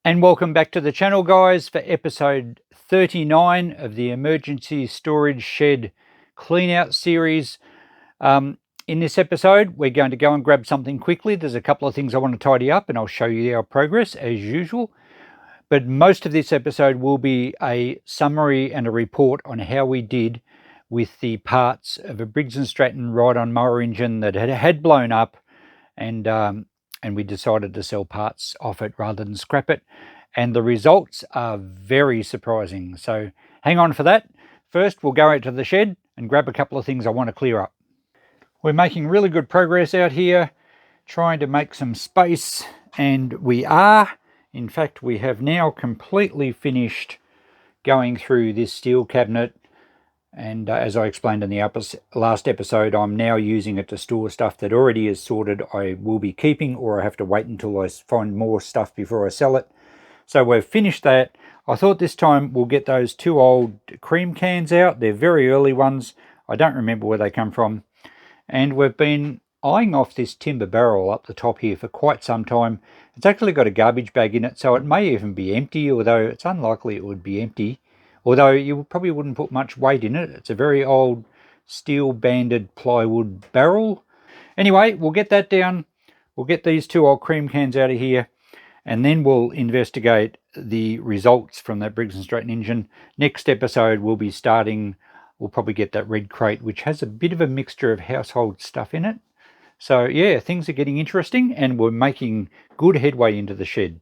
And welcome back to the channel, guys, for episode 39 of the Emergency Storage Shed Clean Out series. In this episode, we're going to go and grab something quickly. There's a couple of things I want to tidy up, and I'll show you our progress as usual. But most of this episode will be a summary and a report on how we did with the parts of a Briggs Stratton ride-on mower engine that had blown up, and we decided to sell parts off it rather than scrap it. And the results are very surprising. So hang on for that. First, we'll go out to the shed and grab a couple of things I want to clear up. We're making really good progress out here, trying to make some space, and we are. In fact, we have now completely finished going through this steel cabinet. And as I explained in the last episode, I'm now using it to store stuff that already is sorted I will be keeping, or I have to wait until I find more stuff before I sell it. So we've finished that. I thought this time we'll get those two old cream cans out. They're very early ones. I don't remember where they come from. And we've been eyeing off this timber barrel up the top here for quite some time. It's actually got a garbage bag in it, so it may even be empty, although it's unlikely it would be empty. Although you probably wouldn't put much weight in it. It's a very old steel banded plywood barrel. Anyway, we'll get that down. We'll get these two old cream cans out of here, and then we'll investigate the results from that Briggs Stratton engine. Next episode we'll be starting, we'll probably get that red crate, which has a bit of a mixture of household stuff in it. So yeah, things are getting interesting, and we're making good headway into the shed.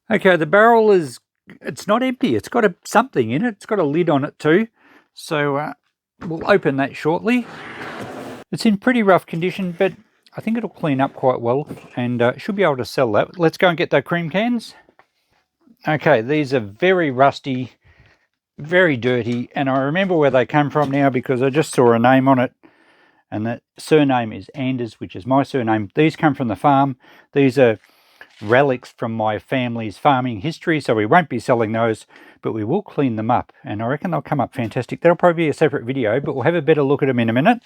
Okay, the barrel it's not empty. It's got something in it. It's got a lid on it too. So we'll open that shortly. It's in pretty rough condition, but I think it'll clean up quite well, and should be able to sell that. Let's go and get those cream cans. Okay, these are very rusty, very dirty, and I remember where they come from now because I just saw a name on it, and the surname is Anders, which is my surname. These come from the farm. These are relics from my family's farming history, so we won't be selling those, but we will clean them up, and I reckon they'll come up fantastic. That'll probably be a separate video, but we'll have a better look at them in a minute.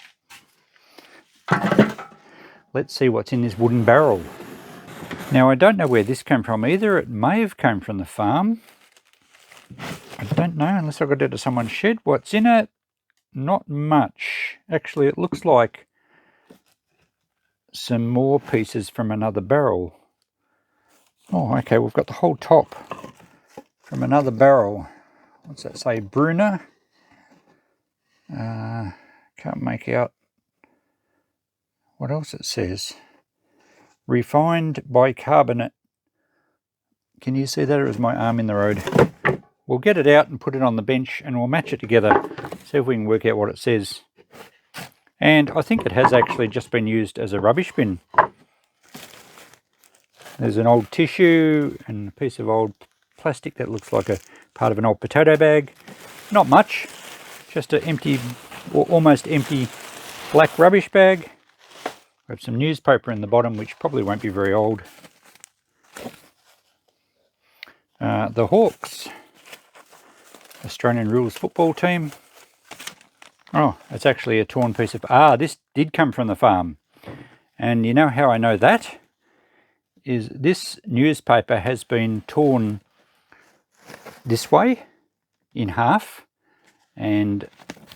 Let's see what's in this wooden barrel. Now, I don't know where this came from either. It may have come from the farm. I don't know, unless I got it to someone's shed. What's in it? Not much. Actually, it looks like some more pieces from another barrel. Oh, okay, we've got the whole top from another barrel. What's that say? Brunner? Can't make out what else it says. Refined bicarbonate. Can you see that? It was my arm in the road. We'll get it out and put it on the bench, and we'll match it together. See if we can work out what it says. And I think it has actually just been used as a rubbish bin. There's an old tissue and a piece of old plastic that looks like a part of an old potato bag. Not much, just an empty, or almost empty black rubbish bag. We have some newspaper in the bottom, which probably won't be very old. The Hawks, Australian rules football team. Oh, it's actually a torn piece of... this did come from the farm. And you know how I know that? Is this newspaper has been torn this way in half, and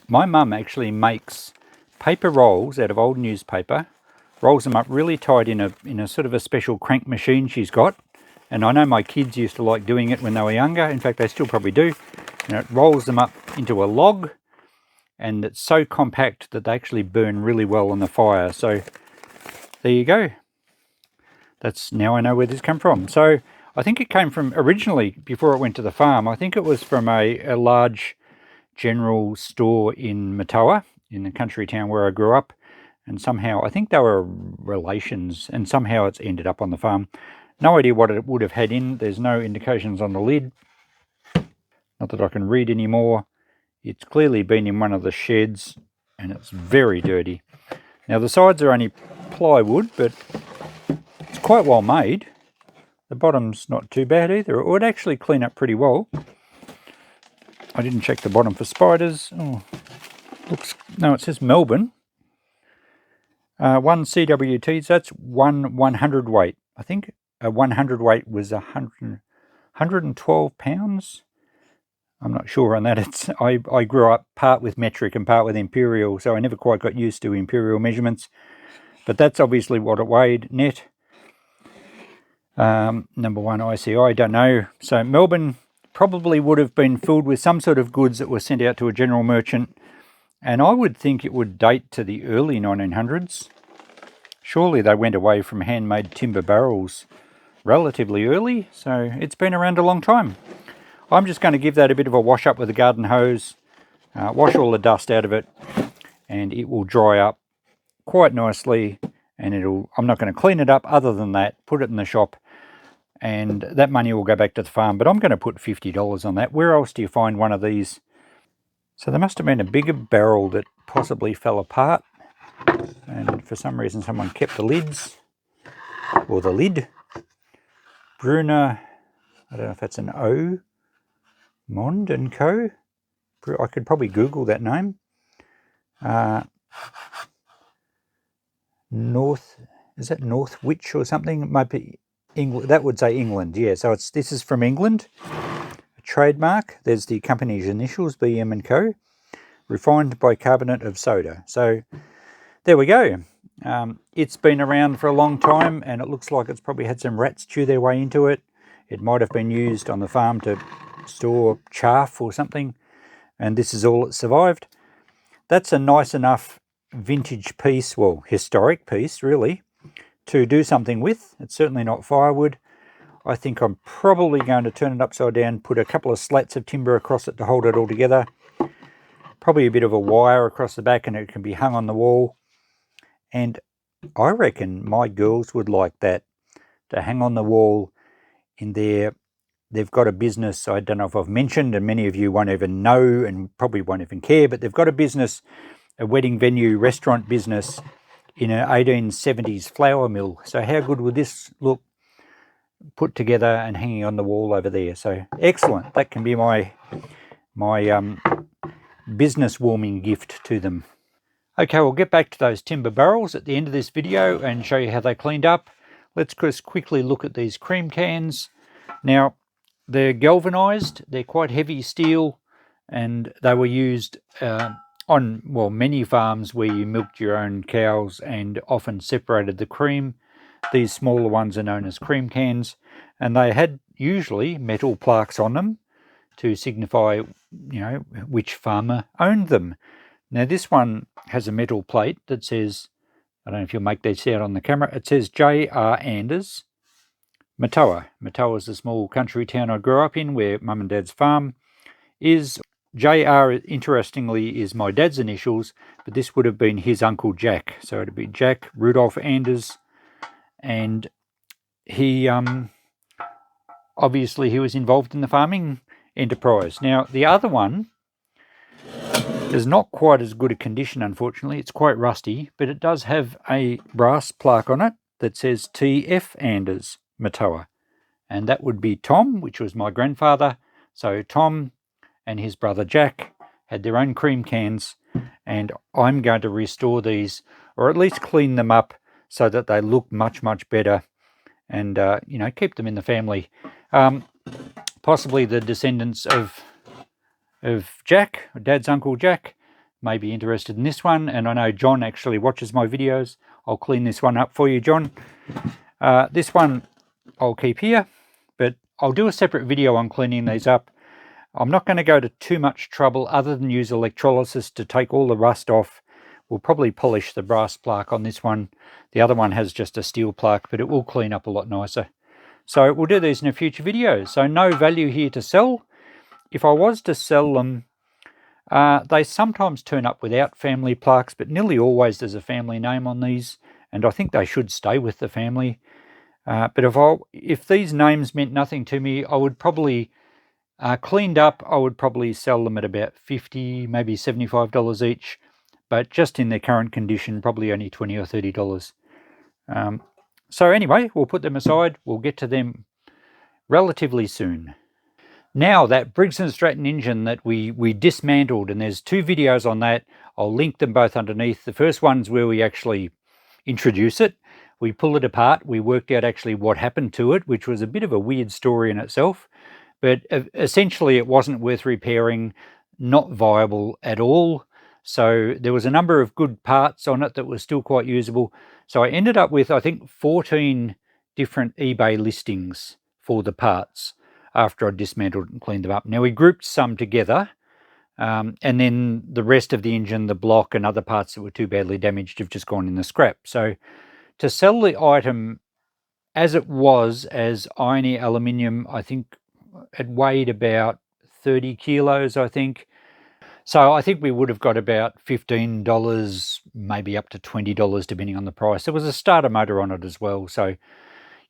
my mum actually makes paper rolls out of old newspaper, rolls them up really tight in a sort of a special crank machine she's got, and I know my kids used to like doing it when they were younger. In fact, they still probably do. And it rolls them up into a log, and it's so compact that they actually burn really well on the fire. So there you go. That's now I know where this came from. So I think it came from originally, before it went to the farm, I think it was from a large general store in Matoa, in the country town where I grew up. And somehow, I think they were relations, and somehow it's ended up on the farm. No idea what it would have had in. There's no indications on the lid. Not that I can read anymore. It's clearly been in one of the sheds, and it's very dirty. Now, the sides are only plywood, but it's quite well made. The bottom's not too bad either. It would actually clean up pretty well. I didn't check the bottom for spiders. Oh, no, it says Melbourne. 1 CWT, so that's 1 100 weight. I think a 100 weight was 112 pounds. I'm not sure on that. I grew up part with metric and part with imperial, so I never quite got used to imperial measurements. But that's obviously what it weighed net. Number one ICI, don't know. So Melbourne probably would have been filled with some sort of goods that were sent out to a general merchant, and I would think it would date to the early 1900s. Surely they went away from handmade timber barrels relatively early, so it's been around a long time. I'm just going to give that a bit of a wash up with a garden hose, wash all the dust out of it, and it will dry up quite nicely. And I'm not going to clean it up other than that, put it in the shop, and that money will go back to the farm. But I'm going to put $50 on that. Where else do you find one of these? So there must have been a bigger barrel that possibly fell apart, and for some reason someone kept the lids, or the lid. Brunner, I don't know if that's an O, Mond and Co. I could probably Google that name. Is that Northwich or something? It might be England. That would say England, yeah. So this is from England. A trademark. There's the company's initials, BM and Co. Refined bicarbonate of soda. So there we go. It's been around for a long time, and it looks like it's probably had some rats chew their way into it. It might have been used on the farm to store chaff or something, and this is all it survived. That's a nice enough vintage piece, well, historic piece really, to do something with. It's certainly not firewood. I think I'm probably going to turn it upside down, put a couple of slats of timber across it to hold it all together, probably a bit of a wire across the back, and it can be hung on the wall. And I reckon my girls would like that, to hang on the wall in there. They've got a business, I don't know if I've mentioned, and many of you won't even know and probably won't even care, but they've got a business, a wedding venue restaurant business in an 1870s flour mill. So how good would this look put together and hanging on the wall over there? So excellent. That can be my business warming gift to them. Okay, we'll get back to those timber barrels at the end of this video and show you how they cleaned up. Let's just quickly look at these cream cans. Now, they're galvanized, they're quite heavy steel, and they were used on, well, many farms where you milked your own cows and often separated the cream. These smaller ones are known as cream cans, and they had usually metal plaques on them to signify, you know, which farmer owned them. Now this one has a metal plate that says, I don't know if you'll make this out on the camera, it says J.R. Anders, Matoa. Matoa is a small country town I grew up in where Mum and Dad's farm is. J.R. interestingly is my dad's initials, but this would have been his Uncle Jack. So it'd be Jack Rudolph Anders, and he obviously he was involved in the farming enterprise. Now the other one is not quite as good a condition, unfortunately. It's quite rusty, but it does have a brass plaque on it that says T.F. Anders, Matoa. And that would be Tom, which was my grandfather. So Tom and his brother Jack had their own cream cans, and I'm going to restore these, or at least clean them up so that they look much, much better, and you know, keep them in the family. Possibly the descendants of Jack, Dad's Uncle Jack, may be interested in this one, and I know John actually watches my videos. I'll clean this one up for you, John. This one I'll keep here, but I'll do a separate video on cleaning these up. I'm not going to go to too much trouble other than use electrolysis to take all the rust off. We'll probably polish the brass plaque on this one. The other one has just a steel plaque, but it will clean up a lot nicer. So we'll do these in a future video. So no value here to sell. If I was to sell them, they sometimes turn up without family plaques, but nearly always there's a family name on these, and I think they should stay with the family. But if these names meant nothing to me, I would probably, cleaned up, I would probably sell them at about $50, maybe $75 each, but just in their current condition, probably only $20 or $30. So anyway, we'll put them aside. We'll get to them relatively soon. Now that Briggs Stratton engine that we dismantled, and there's two videos on that, I'll link them both underneath. The first one's where we actually introduce it. We pulled it apart. We worked out actually what happened to it, which was a bit of a weird story in itself. But essentially it wasn't worth repairing, not viable at all. So there was a number of good parts on it that were still quite usable. So I ended up with, I think, 14 different eBay listings for the parts after I dismantled and cleaned them up. Now we grouped some together, and then the rest of the engine, the block and other parts that were too badly damaged have just gone in the scrap. So to sell the item as it was, as irony aluminium, I think it weighed about 30 kilos, I think. So I think we would have got about $15, maybe up to $20, depending on the price. There was a starter motor on it as well, so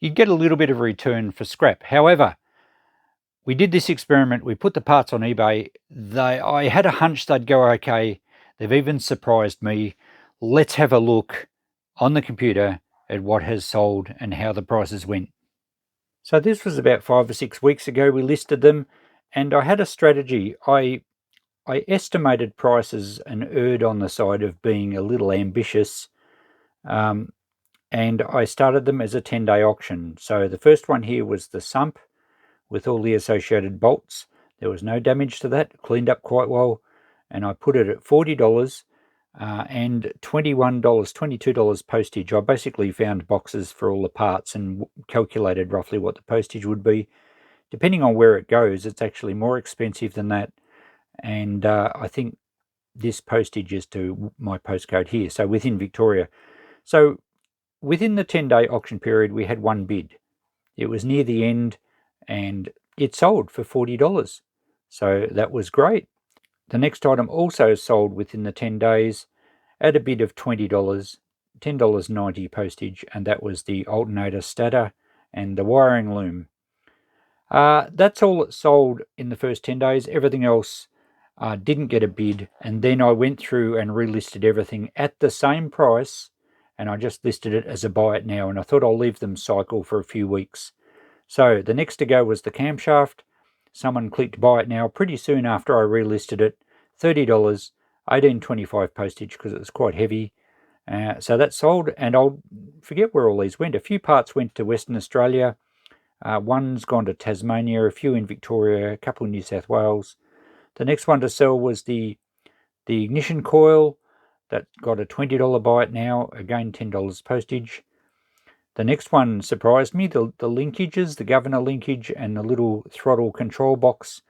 you'd get a little bit of a return for scrap. However, we did this experiment. We put the parts on eBay. I had a hunch they'd go okay. They've even surprised me. Let's have a look on the computer at what has sold and how the prices went. So this was about 5 or 6 weeks ago. We listed them, and I had a strategy. I estimated prices and erred on the side of being a little ambitious, and I started them as a 10-day auction. So the first one here was the sump with all the associated bolts. There was no damage to that, cleaned up quite well, and I put it at $40 and $21, $22 postage. I basically found boxes for all the parts and calculated roughly what the postage would be. Depending on where it goes, it's actually more expensive than that, and I think this postage is to my postcode here, so within Victoria. So within the 10-day auction period, we had one bid. It was near the end, and it sold for $40. So that was great. The next item also sold within the 10 days at a bid of $20, $10.90 postage, and that was the alternator stator and the wiring loom. That's all that sold in the first 10 days. Everything else didn't get a bid, and then I went through and relisted everything at the same price, and I just listed it as a buy it now, and I thought I'll leave them cycle for a few weeks. So the next to go was the camshaft. Someone clicked buy it now pretty soon after I relisted it. $30, $18.25 postage because it was quite heavy. So that sold, and I'll forget where all these went. A few parts went to Western Australia. One's gone to Tasmania, a few in Victoria, a couple in New South Wales. The next one to sell was the ignition coil. That got a $20 buy it now, again $10 postage. The next one surprised me. The linkages, the governor linkage and the little throttle control box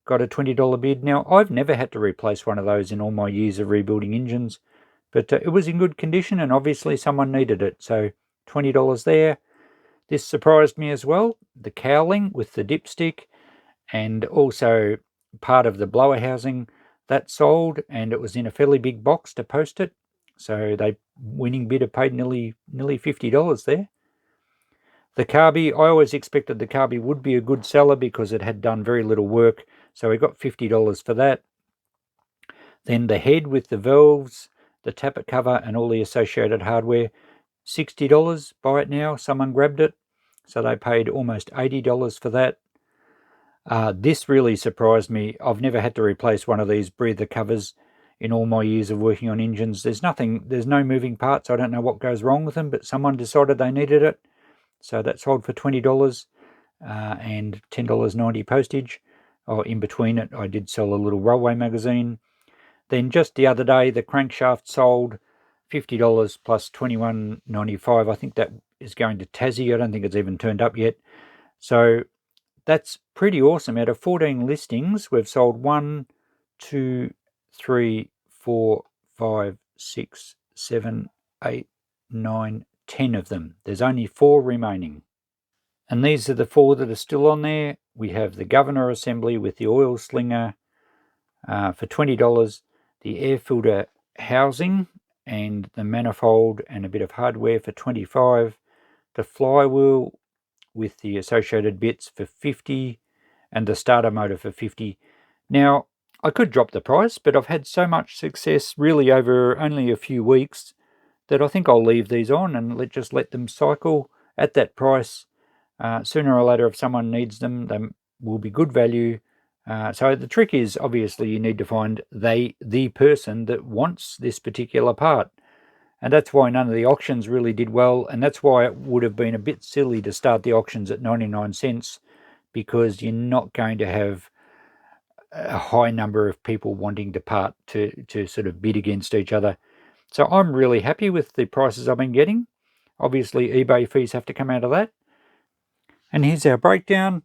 got a $20 bid. Now, I've never had to replace one of those in all my years of rebuilding engines, but it was in good condition and obviously someone needed it, so $20 there. This surprised me as well. The cowling with the dipstick and also part of the blower housing, that sold, and it was in a fairly big box to post it. So they winning bidder paid nearly $50 there. The carby, I always expected the carby would be a good seller because it had done very little work, so we got $50 for that. Then the head with the valves, the tappet cover and all the associated hardware, $60, buy it now, someone grabbed it, so they paid almost $80 for that. This really surprised me. I've never had to replace one of these breather covers in all my years of working on engines. There's no moving parts. I don't know what goes wrong with them, but someone decided they needed it. So that sold for $20 and $10.90 postage. In between it, I did sell a little railway magazine. Then just the other day, the crankshaft sold $50 plus $21.95. I think that is going to Tassie. I don't think it's even turned up yet. So that's pretty awesome. Out of 14 listings, we've sold 1, 2, 3, 4, 5, 6, 7, 8, 9, 10 of them. There's only 4 remaining. And these are the 4 that are still on there. We have the governor assembly with the oil slinger for $20, the air filter housing and the manifold and a bit of hardware for $25, the flywheel with the associated bits for $50, and the starter motor for $50. Now, I could drop the price, but I've had so much success really over only a few weeks that I think I'll leave these on and just let them cycle at that price. Sooner or later, if someone needs them, they will be good value. So the trick is, obviously, you need to find the person that wants this particular part. And that's why none of the auctions really did well, and that's why it would have been a bit silly to start the auctions at 99 cents, because you're not going to have a high number of people wanting to sort of bid against each other. So I'm really happy with the prices I've been getting. Obviously, eBay fees have to come out of that. And here's our breakdown,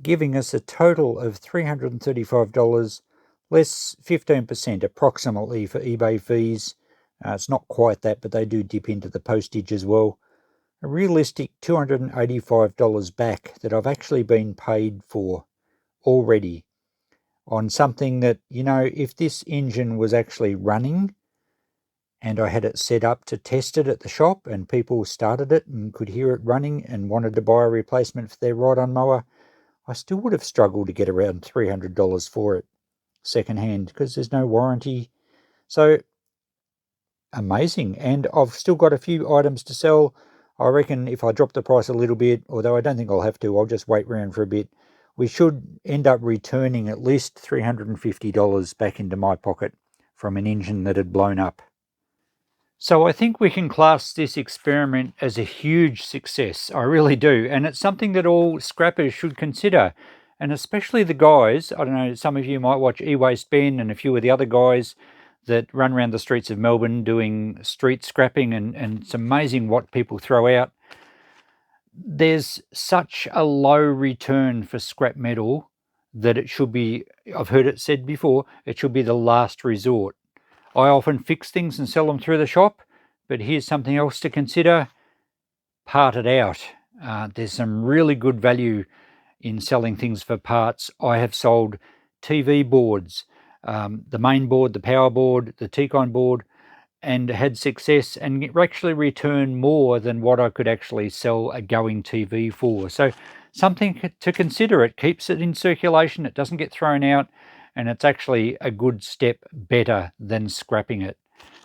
giving us a total of $335, less 15% approximately for eBay fees. It's not quite that, but they do dip into the postage as well. A realistic $285 back that I've actually been paid for already on something that, you know, if this engine was actually running and I had it set up to test it at the shop and people started it and could hear it running and wanted to buy a replacement for their ride-on mower, I still would have struggled to get around $300 for it secondhand because there's no warranty. So amazing. And I've still got a few items to sell. I reckon if I drop the price a little bit, although I don't think I'll have to, I'll just wait around for a bit, we should end up returning at least $350 back into my pocket from an engine that had blown up. So I think we can class this experiment as a huge success. I really do. And it's something that all scrappers should consider. And especially the guys, I don't know, some of you might watch E-Waste Ben and a few of the other guys that run around the streets of Melbourne doing street scrapping, and it's amazing what people throw out. There's such a low return for scrap metal that it should be, I've heard it said before, it should be the last resort. I often fix things and sell them through the shop, but here's something else to consider: part it out. There's some really good value in selling things for parts. I have sold TV boards, the main board, the power board, the T-con board, and had success and actually returned more than what I could actually sell a going TV for. So something to consider. It keeps it in circulation, it doesn't get thrown out, and it's actually a good step better than scrapping it.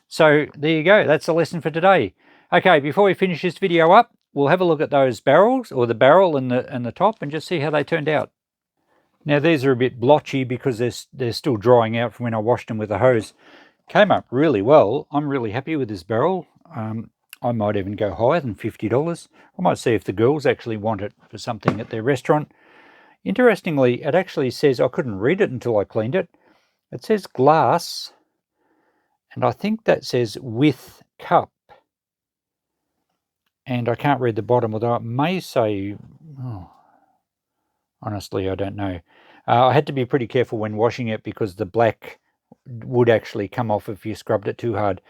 So there you go, that's the lesson for today. Okay, before we finish this video up, we'll have a look at those barrels, or the barrel and the top, and just see how they turned out. Now these are a bit blotchy because they're still drying out from when I washed them with a hose. Came up really well. I'm really happy with this barrel. I might even go higher than $50. I might see if the girls actually want it for something at their restaurant. Interestingly, it actually says, I couldn't read it until I cleaned it, it says glass, and I think that says with cup. And I can't read the bottom, although it may say, oh, honestly, I don't know. I had to be pretty careful when washing it because the black would actually come off if you scrubbed it too hard.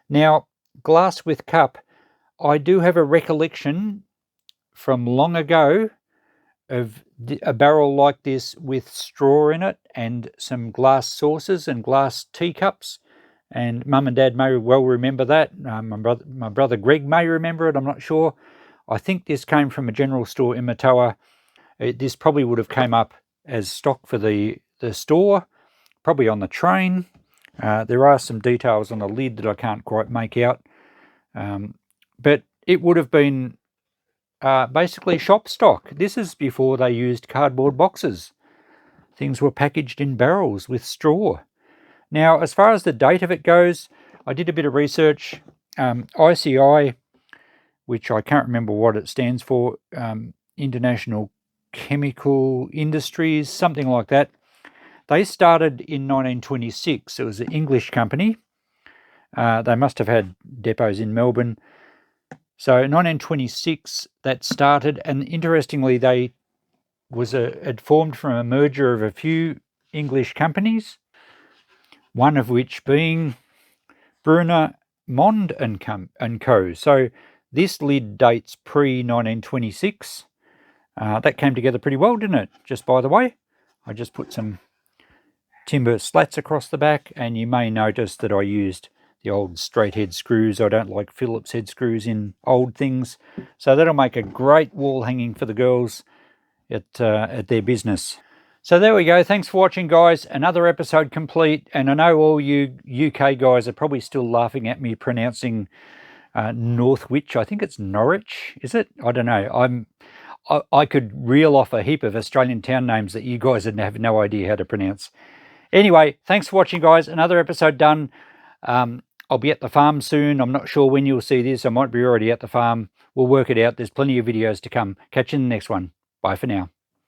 Now, glass with cup, I do have a recollection from long ago of a barrel like this with straw in it and some glass saucers and glass teacups. And Mum and Dad may well remember that. My brother Greg may remember it, I'm not sure. I think this came from a general store in Matoa. This probably would have came up as stock for the store, probably on the train. There are some details on the lid that I can't quite make out. But it would have been basically shop stock. This is before they used cardboard boxes. Things were packaged in barrels with straw. Now, as far as the date of it goes, I did a bit of research. ICI, which I can't remember what it stands for, International Chemical Industries, something like that. They started in 1926. It was an English company. They must have had depots in Melbourne. So 1926 that started, and interestingly, they had formed from a merger of a few English companies, one of which being Brunner Mond and Co. So this lid dates pre-1926. That came together pretty well, didn't it? Just by the way, I just put some timber slats across the back, and you may notice that I used the old straight head screws. I don't like Phillips head screws in old things. So that'll make a great wall hanging for the girls at their business. So there we go. Thanks for watching, guys. Another episode complete. And I know all you UK guys are probably still laughing at me pronouncing Northwich. I think it's Norwich, is it? I don't know. I could reel off a heap of Australian town names that you guys would have no idea how to pronounce. Anyway, thanks for watching, guys. Another episode done. I'll be at the farm soon. I'm not sure when you'll see this. I might be already at the farm. We'll work it out. There's plenty of videos to come. Catch you in the next one. Bye for now.